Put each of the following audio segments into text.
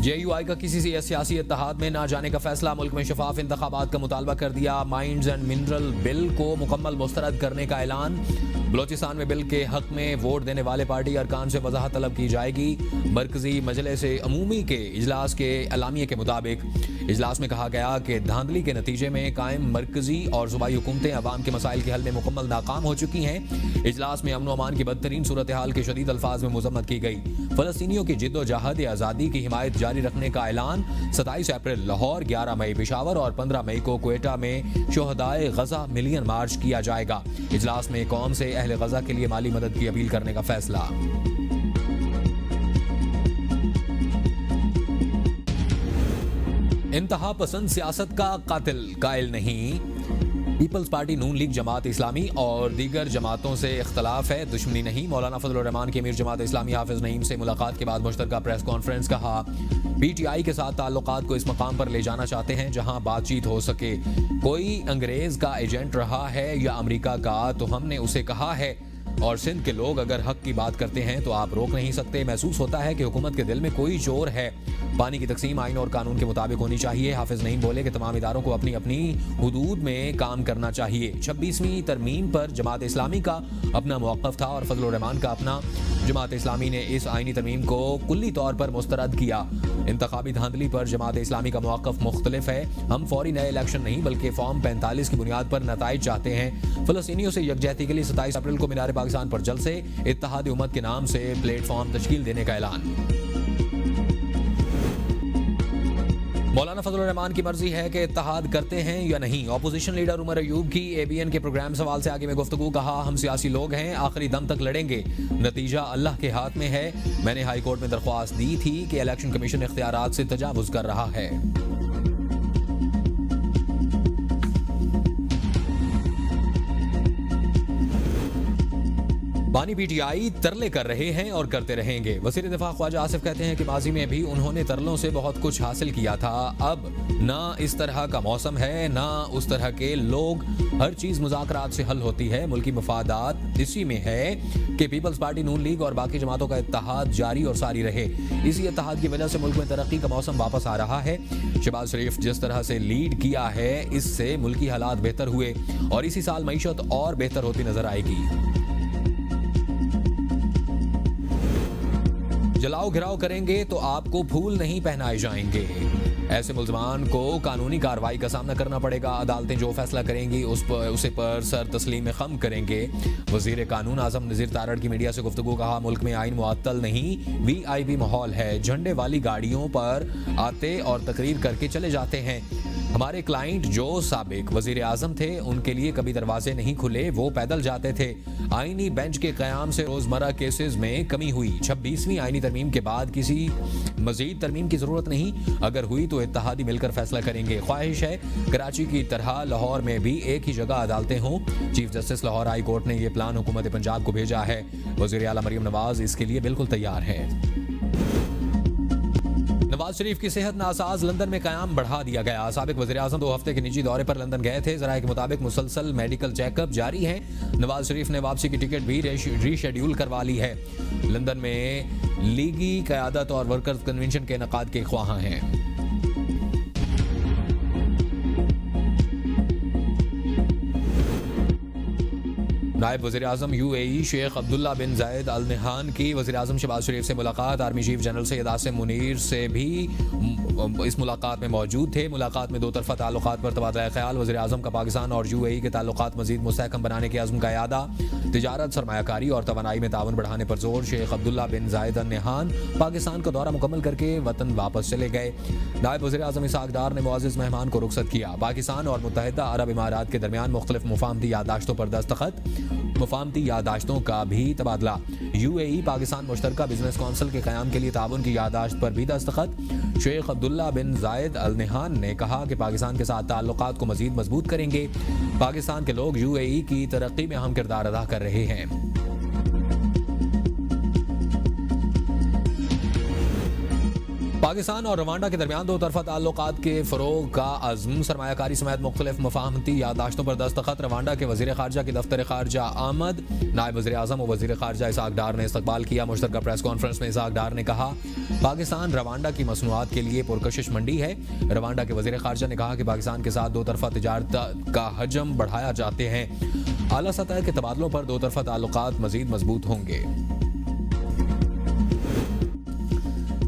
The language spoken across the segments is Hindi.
JUI का किसी सियासी इत्तेहाद में ना जाने का फैसला, मुल्क में शफाफ इंतखाबात का मुतालबा कर दिया। माइंस एंड मिनरल बिल को मुकम्मल मुस्तरद करने का ऐलान। बलोचिस्तान में बिल के हक में वोट देने वाले पार्टी अरकान से वजाहत तलब की जाएगी। मरकजी मजलिस अमूमी के इजलास के अलामिये के मुताबिक इजलास में कहा गया कि धांधली के नतीजे में कायम मरकजी और सूबाई हुकूमतें अवाम के मसाइल के हल में मुकम्मल नाकाम हो चुकी हैं। इजलास में अमन व अमान की बदतरीन सूरत हाल के शदीद अल्फाज में मुजम्मत की गई। फलस्तीनियों की जिद्दोजहद आज़ादी की हिमायत जारी रखने का ऐलान। 27 अप्रैल लाहौर, 11 मई पेशावर और 15 मई को क्वेटा में शुहदाए गजा मिलियन मार्च किया जाएगा। इजलास में कौम से अहले गजा के लिए माली मदद की अपील करने का फैसला। इंतहा पसंद सियासत का कातिल कायल नहीं। पीपल्स पार्टी, नून लीग, जमात इस्लामी और दीगर जमातों से इख्तलाफ है, दुश्मनी नहीं। मौलाना फजलुर रहमान की अमीर जमात इस्लामी हाफिज नईम से मुलाकात के बाद मुश्तरका प्रेस कॉन्फ्रेंस। कहा PTI के साथ ताल्लुकात को इस मकाम पर ले जाना चाहते हैं जहां बातचीत हो सके। कोई अंग्रेज का एजेंट रहा है या अमेरिका का, तो हमने उसे कहा है। और सिंध के लोग अगर हक की बात करते हैं तो आप रोक नहीं सकते। महसूस होता है कि हुकूमत के दिल में कोई जोर है। पानी की तकसीम आइन और कानून के मुताबिक होनी चाहिए। हाफिज नईम बोले कि तमाम इदारों को अपनी अपनी हुदूद में काम करना चाहिए। 26वीं तरमीम पर जमात इस्लामी का अपना मौक़िफ़ था और फजलुर रहमान का अपना। जमात इस्लामी ने इस आइनी तरमीम को कुल्ली तौर पर मुस्तरद किया। इंतखाबी धांधली पर जमात इस्लामी का मौक़िफ़ मुख्तलिफ है। हम फौरी नए इलेक्शन नहीं बल्कि फॉर्म 45 की बुनियाद पर नताइज चाहते हैं। फ़लस्तीनियों से यकजहती के लिए 27 अप्रैल को मीनार पाकिस्तान पर जलसे, इत्तेहाद उम्मत के नाम से प्लेटफॉर्म तश्कील देने का ऐलान। मौलाना फजलुर रहमान की मर्जी है कि इत्तेहाद करते हैं या नहीं। अपोजिशन लीडर उमर अयूब की ABN के प्रोग्राम सवाल से आगे में गुफ्तगू। कहा हम सियासी लोग हैं, आखिरी दम तक लड़ेंगे, नतीजा अल्लाह के हाथ में है। मैंने हाई कोर्ट में दरख्वास्त दी थी कि इलेक्शन कमीशन इख्तियारात से तजावुज कर रहा है। बानी PTI तरले कर रहे हैं और करते रहेंगे। वज़ीर दिफा ख्वाजा आसिफ कहते हैं कि माजी में भी उन्होंने तरलों से बहुत कुछ हासिल किया था। अब ना इस तरह का मौसम है, ना उस तरह के लोग। हर चीज़ मुज़ाकरात से हल होती है। मुल्की मफादात इसी में है कि पीपल्स पार्टी, नून लीग और बाकी जमातों का इत्तेहाद जारी और सारी रहे। इसी इत्तेहाद की वजह से मुल्क में तरक्की का मौसम वापस आ रहा है। शहबाज शरीफ जिस तरह से लीड किया है, इससे मुल्की हालात बेहतर हुए और इसी साल मईशत और बेहतर होती नजर आएगी। जलाओ घिराव करेंगे तो आपको फूल नहीं पहनाए जाएंगे। ऐसे मुल्ज़मान को कानूनी कार्रवाई का सामना करना पड़ेगा। अदालतें जो फैसला करेंगी उसे पर सर तस्लीम खम करेंगे। वज़ीर कानून आज़म नज़ीर तारड़ की मीडिया से गुफ्तगू। कहा मुल्क में आइन मुअत्तल नहीं, VIP माहौल है। झंडे वाली गाड़ियों पर आते और तकरीर करके चले जाते हैं। हमारे क्लाइंट जो साबिक वज़ीर आज़म थे, उनके लिए कभी दरवाजे नहीं खुले, वो पैदल जाते थे। आईनी बेंच के क़याम से रोज़मर्रा केसेस में कमी हुई। 26वीं आईनी तरमीम के बाद किसी मज़ीद तरमीम की ज़रूरत नहीं। अगर हुई तो इत्तेहादी मिलकर फैसला करेंगे। ख्वाहिश है कराची की तरह लाहौर में भी एक ही जगह अदालतें हों। Chief justice Lahore high court ने यह प्लान हुकूमत पंजाब को भेजा है। वज़ीर आला मरियम नवाज इसके लिए बिल्कुल तैयार है। नवाज शरीफ की सेहत नासाज, लंदन में क़याम बढ़ा दिया गया। साबिक वज़ीर आज़म 2 हफ्ते के निजी दौरे पर लंदन गए थे। ज़राए के मुताबिक मुसलसल मेडिकल चेकअप जारी है। नवाज शरीफ ने वापसी की टिकट भी रीशेड्यूल करवा ली है। लंदन में लीगी क़यादत और वर्कर्स कन्वेंशन के इनेकाद के ख्वाहां हैं। नायब वज़ीर आज़म UAE शेख अब्दुल्ला बिन जायद अल नहान की वज़ीर आज़म शहबाज शरीफ से मुलाकात। Army chief general Syed Asim Munir से भी इस मुलाकात में मौजूद थे। मुलाकात में 2 तरफ़ा ताल्लुकात पर तबादला ख्याल। वज़ीर आज़म का पाकिस्तान और UAE के ताल्लुकात मज़ीद मुस्तहकम बनाने के अज़्म का यादा। तिजारत, सरमायाकारी और तवानाई में ताउन बढ़ाने पर जोर। शेख अब्दुल्ला बिन जायद अल नहान पाकिस्तान का दौरा मुकम्मल करके वतन वापस चले गए। नायब वज़ीर आज़म इसहाक़ डार ने मुअज़्ज़िज़ मेहमान को रुखसत किया। पाकिस्तान और मुत्तहिदा अरब इमारात के दरमियान मुख्तलिफ मुफाहमती यादाश्तों पर दस्तखत। मुफाहमती यादाश्तों का भी तबादला। UAE पाकिस्तान मुश्तरका बिजनेस कौंसिल के क़याम के लिए ताउन की यादाश्त पर भी दस्तखत। शेख अब्दुल्ला बिन जायद अल नहान ने कहा कि पाकिस्तान के साथ ताल्लुकात को मज़ीद मजबूत करेंगे। पाकिस्तान के लोग UAE की तरक्की में अहम किरदार अदा कर रहे हैं। पाकिस्तान और रवांडा के दरमियान दो तरफा ताल्लुकात के फरोग का अज़्म, सरमायाकारी समेत मुख्तलिफ मफाहमती यादाश्तों पर दस्तखत। रवांडा के वज़ीर ख़ारजा की दफ्तर ख़ारजा आमद, नायब वज़ीर आज़म और वज़ीर ख़ारजा इसहाक डार ने इस्तकबाल किया। मुश्तरका प्रेस कॉन्फ्रेंस में इसहाक डार ने कहा, पाकिस्तान रवांडा की मसनूआत के लिए पुरकशिश मंडी है। रवांडा के वज़ीर ख़ारजा ने कहा कि पाकिस्तान के साथ दो तरफा तिजारत का हजम बढ़ाया जाते हैं। आला सतह के तबादलों पर दो तरफा ताल्लुकात मज़ीद मजबूत होंगे।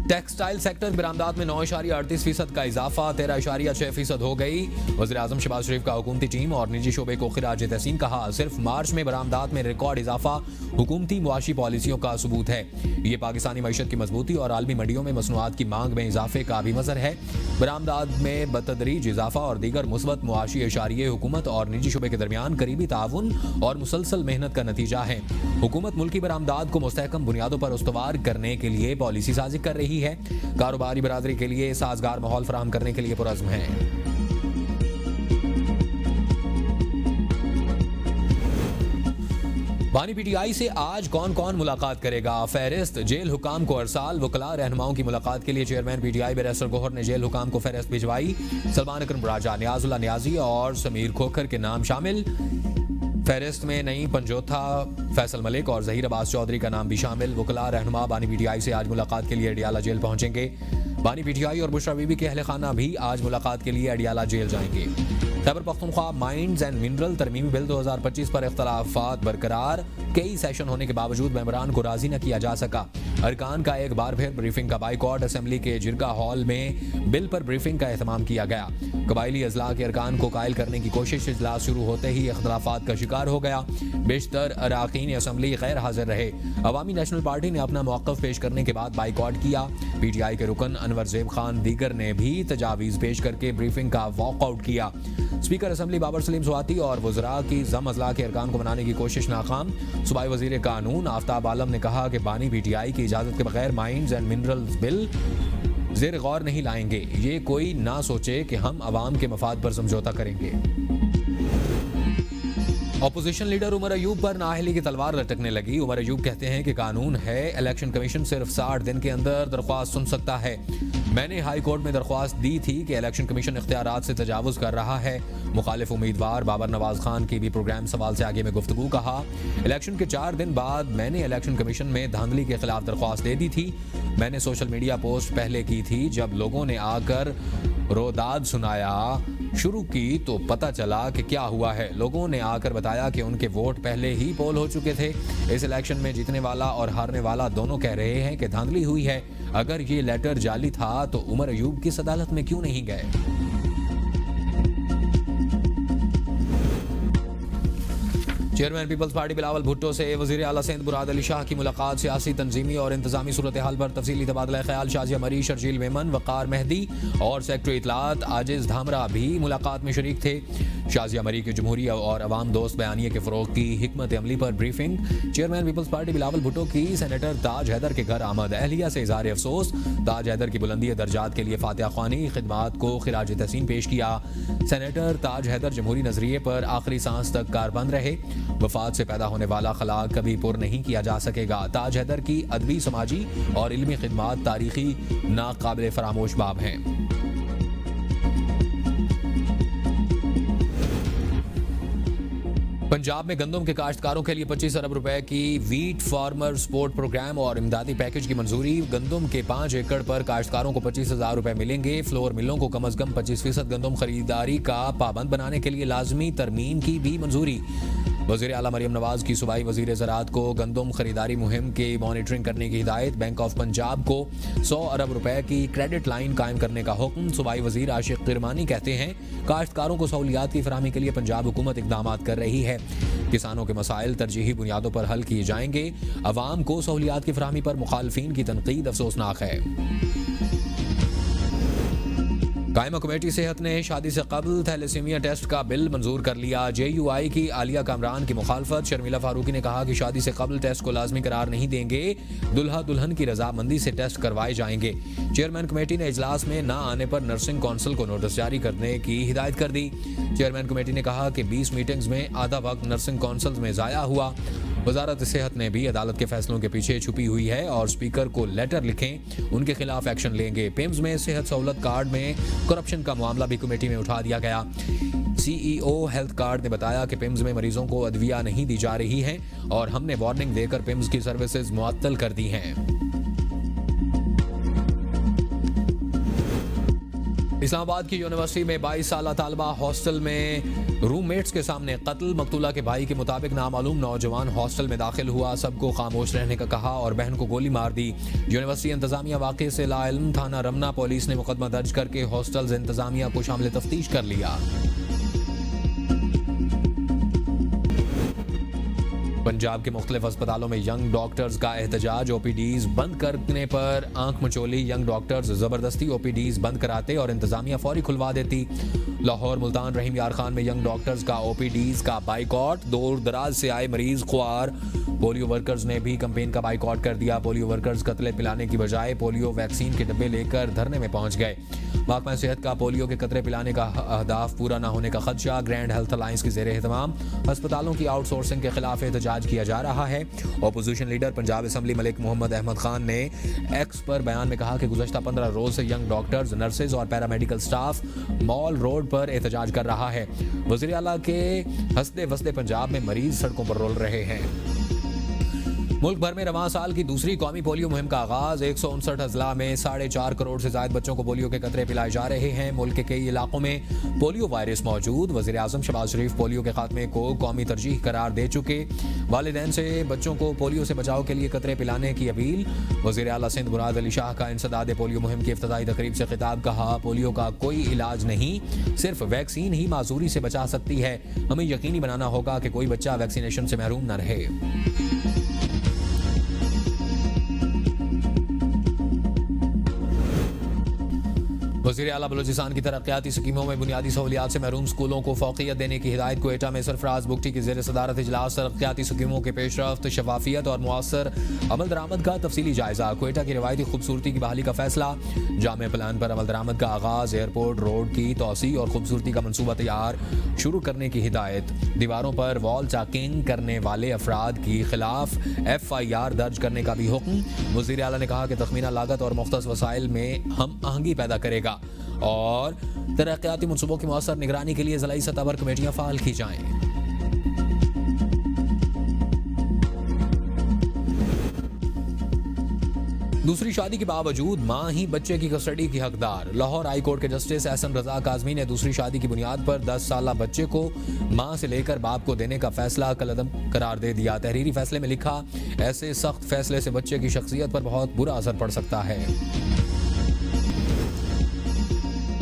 टेक्सटाइल सेक्टर की बरामदात में 9.38% का इजाफा 13.6% हो गई। वज़ीर आज़म शहबाज शरीफ का हुकूमती टीम और निजी शोबे को खिराज तहसीन कहा। सिर्फ मार्च में बरामदात में रिकॉर्ड इजाफा हुकूमती मुआशी पॉलिसियों का सबूत है। ये पाकिस्तानी मईशत की मजबूती और आलमी मंडियों में मसनूआत की मांग में इजाफे का भी मज़हर है। बरामदात में बतदरीज इजाफा और दीगर मुस्बत मुआशी इशारिये हुकूमत और निजी शोबे के दरमियान करीबी ताउन और मुसलसल मेहनत का नतीजा है। हुकूमत मुल्की बरामदात को मुस्तहकम बुनियादों पर उस्तवार करने के लिए पॉलिसी साजी कर रही है। कारोबारी बरादरी के लिए साजगार माहौल फराहम करने के लिए पुरअज़्म है। बानी पीटीआई से आज कौन कौन मुलाकात करेगा? फहरिस्त, जेल हुकाम को अरसाल। वकला रहनुमाओं की मुलाकात के लिए चेयरमैन पीटीआई बैरिस्टर गौहर ने जेल हुकाम को फहरिस्त भिजवाई। सलमान अकरम राजा, नियाजुल्लाह नियाजी और समीर खोखर के नाम शामिल। फहरिस्त में नई पंजोथा, फैसल मलिक और जहीर अब्बास चौधरी का नाम भी शामिल। वकला रहनुमा बानी पीटीआई से आज मुलाकात के लिए अडियाला जेल पहुंचेंगे। बानी पीटीआई और बुशरा बीबी के अहले खाना भी आज मुलाकात के लिए अडियाला जेल जाएंगे। Khyber Pakhtunkhwa mines and mineral तरमीमी बिल 2025 पर इख्तलाफात बरकरार। कई सेशन होने के बावजूद मेंबरान को राजी न किया जा सका। अरकान का एक बार फिर ब्रीफिंग का बाइकॉट। असेंबली के जिरगा हॉल में बिल पर ब्रीफिंग का एहतमाम किया गया। कबायली अजला के अरकान को कायल करने की कोशिश इजलास शुरू होते ही इख्तलाफात का शिकार हो गया। बेशतर अरकान असेंबली गैर हाजिर रहे। अवामी नेशनल पार्टी ने अपना मौक़िफ़ पेश करने के बाद बाइकॉट किया। पीटीआई के रुकन अनवर ज़ेब खान दीगर ने भी तजावीज़ पेश करके ब्रीफिंग का वॉकआउट किया। स्पीकर असेंबली बाबर सलीम सुवाती और वज़रा की जम अजला के अरकान को मनाने की कोशिश नाकाम। सूबाई वज़ीर कानून आफ्ताब आलम ने कहा कि बानी पीटीआई की इजाज़त के बगैर माइंस एंड मिनरल्स बिल ज़ेर गौर नहीं लाएंगे। ये कोई ना सोचे कि हम अवाम के मफाद पर समझौता करेंगे। अपोजिशन लीडर उमर अयूब पर नाअहली की तलवार लटकने लगी। उमर अयूब कहते हैं कि कानून है, इलेक्शन कमीशन सिर्फ 60 दिन के अंदर दरख्वास्त सुन सकता है। मैंने हाई कोर्ट में दरख्वास्त दी थी कि इलेक्शन कमीशन इख्तियारात से तजावुज़ कर रहा है। मुखालिफ उम्मीदवार बाबर नवाज खान की भी प्रोग्राम सवाल से आगे में गुफ्तगू। कहा, इलेक्शन के 4 दिन बाद मैंने इलेक्शन कमीशन में धांधली के खिलाफ दरख्वास्त दे दी थी। मैंने सोशल मीडिया पोस्ट पहले की थी। जब लोगों ने आकर रोदाद सुनाया शुरू की तो पता चला कि क्या हुआ है। लोगों ने आकर बताया कि उनके वोट पहले ही पोल हो चुके थे। इस इलेक्शन में जीतने वाला और हारने वाला दोनों कह रहे हैं कि धांधली हुई है। अगर ये लेटर जाली था तो उमर अयूब किस अदालत में क्यों नहीं गए? चेयरमैन पीपल्स पार्टी बिलावल भुट्टो से वज़ीर आला सिंध मुराद अली शाह की मुलाकात। सियासी तंजीमी और इंतजामी सूरत हाल पर तफसीली तबादला ख्याल। शाजिया मरी, शर्जील मेमन, वक़ार मेहदी और सेक्रेटरी इतलात आजिज़ धामरा भी मुलाकात में शरीक थे। शाजिया मरी के जमहूरी और अवाम दोस्त बयानिए के फ़रोग़ की हिकमत अमली पर ब्रीफिंग। चेयरमैन पीपल्स पार्टी बिलावल भुट्टो की सेनेटर ताज हैदर के घर आमद। अहलिया से इज़हार अफसोस। ताज हैदर की बुलंदी दर्जात के लिए फातिहा ख्वानी खिदमात को खिराज तहसीन पेश किया। सेनेटर ताज हैदर जमहूरी नजरिए पर आखिरी सांस तक कारबंद रहे। वफात से पैदा होने वाला खला कभी पुर नहीं किया जा सकेगा। ताज हैदर की अदबी, समाजी और इल्मी खिदमात तारीखी नाकाबिल फरामोश बाब हैं। पंजाब में गंदम के काश्तकारों के लिए 25 अरब रुपए की वीट फार्मर सपोर्ट प्रोग्राम और इमदादी पैकेज की मंजूरी। गंदम के 5 एकड़ पर काश्तकारों को 25,000 रुपए मिलेंगे। फ्लोर मिलों को कम अज कम 25% गंदम खरीदारी का पाबंद बनाने के लिए लाजमी तरमीम की भी मंजूरी। वज़ीर आला मरियम नवाज की सूबाई वज़ीर ज़राअत को गंदम खरीदारी मुहिम की मॉनिटरिंग करने की हिदायत। बैंक ऑफ पंजाब को 100 अरब रुपए की क्रेडिट लाइन कायम करने का हुक्म। सूबाई वज़ीर आशिक किरमानी कहते हैं, काश्तकारों को सहूलियात की फराहमी के लिए पंजाब हुकूमत इक़दाम कर रही है। किसानों के मसाइल तरजीही बुनियादों पर हल किए जाएंगे। अवाम को सहूलियात की फराहमी पर मुखालफीन की तनकीद अफसोसनाक है। कायमा कमेटी सेहत ने शादी से कबल थैलेसीमिया टेस्ट का बिल मंजूर कर लिया। JUI की आलिया कामरान की मुखालफत। शर्मिला फारूकी ने कहा कि शादी से कबल टेस्ट को लाजमी करार नहीं देंगे। दुल्हा दुल्हन की रजामंदी से टेस्ट करवाए जाएंगे। चेयरमैन कमेटी ने इजलास में न आने पर नर्सिंग कौंसिल को नोटिस जारी करने की हिदायत कर दी। चेयरमैन कमेटी ने कहा कि 20 मीटिंग्स में आधा वक्त नर्सिंग कौंसिल में ज़ाया हुआ। वजारत सेहत ने भी अदालत के फैसलों के पीछे छुपी हुई है और स्पीकर को लेटर लिखें, उनके खिलाफ एक्शन लेंगे। पिम्स में सेहत सहूलत कार्ड में करप्शन का मामला भी कमेटी में उठा दिया गया। CEO हेल्थ कार्ड ने बताया कि पिम्स में मरीजों को अदविया नहीं दी जा रही है और हमने वार्निंग देकर पिम्स की सर्विसेज मुअत्तल कर दी हैं। इस्लामाबाद की यूनिवर्सिटी में 22 साल तालबा हॉस्टल में रूममेट्स के सामने कत्ल। मकतूला के भाई के मुताबिक नामालूम नौजवान हॉस्टल में दाखिल हुआ, सबको खामोश रहने का कहा और बहन को गोली मार दी। यूनिवर्सिटी इंतजामिया वाक़े से लाइल्म, थाना रमना पुलिस ने मुकदमा दर्ज करके हॉस्टल्स इंतजामिया को शामिल तफ्तीश कर लिया। पंजाब के मुख्तलिफ अस्पतालों में यंग डॉक्टर्स का एहतजाज। OPDs बंद करने पर आंख मचोली यंग डॉक्टर्स जबरदस्ती OPDs बंद कराते और इंतजामिया फौरी खुलवा देती। लाहौर, मुल्तान, रहीम यार खान में यंग डॉक्टर्स का OPDs का बाइकॉट। दूर दराज से आए मरीज ख्वार। पोलियो वर्कर्स ने भी कैंपेन का बाइकॉट कर दिया। पोलियो वर्कर्स कतले पिलाने की बजाय पोलियो वैक्सीन के डब्बे लेकर धरने में पहुंच गए। महकमा सेहत का पोलियो के कतरे पिलाने का अहदाफ पूरा न होने का खदशा। ग्रैंड हेल्थ अलायंस की ज़ेर एहतमाम अस्पतालों की आउटसोर्सिंग के खिलाफ एहतजाज किया जा रहा है। Opposition leader Punjab assembly Malik Mohammad Ahmad Khan ने एक्स पर बयान में कहा कि गुज़श्ता 15 रोज से यंग डॉक्टर्स, नर्सेज और पैरामेडिकल स्टाफ मॉल रोड पर एहतजाज कर रहा है। वज़ीर आला के हंसते वसते पंजाब में मरीज सड़कों पर रोल रहे हैं। मुल्क भर में रवां साल की दूसरी कौमी पोलियो मुहिम का आगाज। 159 अजला में 4.5 करोड़ से ज्यादा बच्चों को पोलियो के कतरे पिलाए जा रहे हैं। मुल्क के कई इलाकों में पोलियो वायरस मौजूद। वज़ीर आज़म शहबाज शरीफ पोलियो के खात्मे को कौमी तरजीह करार दे चुके। वालिदैन से बच्चों को पोलियो से बचाव के लिए कतरे पिलाने की अपील। वज़ीर आला सिंध मुराद अली शाह का इंसदाद पोलियो मुहिम की इफ्तिताई तकरीब से खिताब। कहा, पोलियो का कोई इलाज नहीं, सिर्फ वैक्सीन ही माजूरी से बचा सकती है। हमें यकीनी बनाना होगा कि कोई बच्चा वैक्सीनेशन से महरूम न रहे। वज़ीर आला बलूचिस्तान की तरक्याती स्कीमों में बुनियादी सहूलियात से महरूम स्कूलों को फौकियत देने की हिदायत। क्वेटा में सरफराज बुगटी की ज़ेर सदारत इजलास। तरक्याती स्कीमों के पेशरफ्त, शफाफियत और मुअस्सर अमल दरामद का तफसीली जायजा। क्वेटा की रवायती खूबसूरती की बहाली का फैसला। जामे प्लान पर अमल दरामद का आगाज। एयरपोर्ट रोड की तोसी और खूबसूरती का मनसूबा तैयार शुरू करने की हिदायत। दीवारों पर वॉल चाकिंग करने वाले अफराद की खिलाफ FIR दर्ज करने का भी हुक्म। वज़ीर आला ने कहा कि तखमीना लागत और मुख्तस वसाइल में हम आहंगी पैदा करेगा और तरक्याती मनसूबों की मौसर निगरानी के लिए ज़िलाई सतह पर कमेटियां फाल की जाएं। दूसरी शादी के बावजूद मां ही बच्चे की कस्टडी की हकदार। लाहौर हाई कोर्ट के जस्टिस एहसन रजा काज़मी ने दूसरी शादी की बुनियाद पर 10 साला बच्चे को मां से लेकर बाप को देने का फैसला कलअदम करार दे दिया। तहरीरी फैसले में लिखा, ऐसे सख्त फैसले से बच्चे की शख्सियत पर बहुत बुरा असर पड़ सकता है।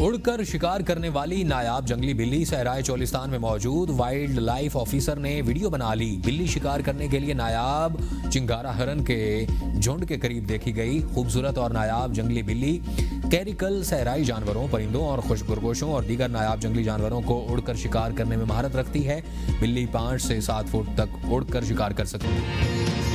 उड़कर शिकार करने वाली नायाब जंगली बिल्ली सहराए चोलिस्तान में मौजूद। वाइल्ड लाइफ ऑफिसर ने वीडियो बना ली। बिल्ली शिकार करने के लिए नायाब चिंगारा हिरन के झुंड के करीब देखी गई। खूबसूरत और नायाब जंगली बिल्ली कैरिकल सहराई जानवरों, परिंदों और खुशखुरगोशों और दीगर नायाब जंगली जानवरों को उड़कर शिकार करने में महारत रखती है। बिल्ली 5 से 7 फुट तक उड़कर शिकार कर सकती है।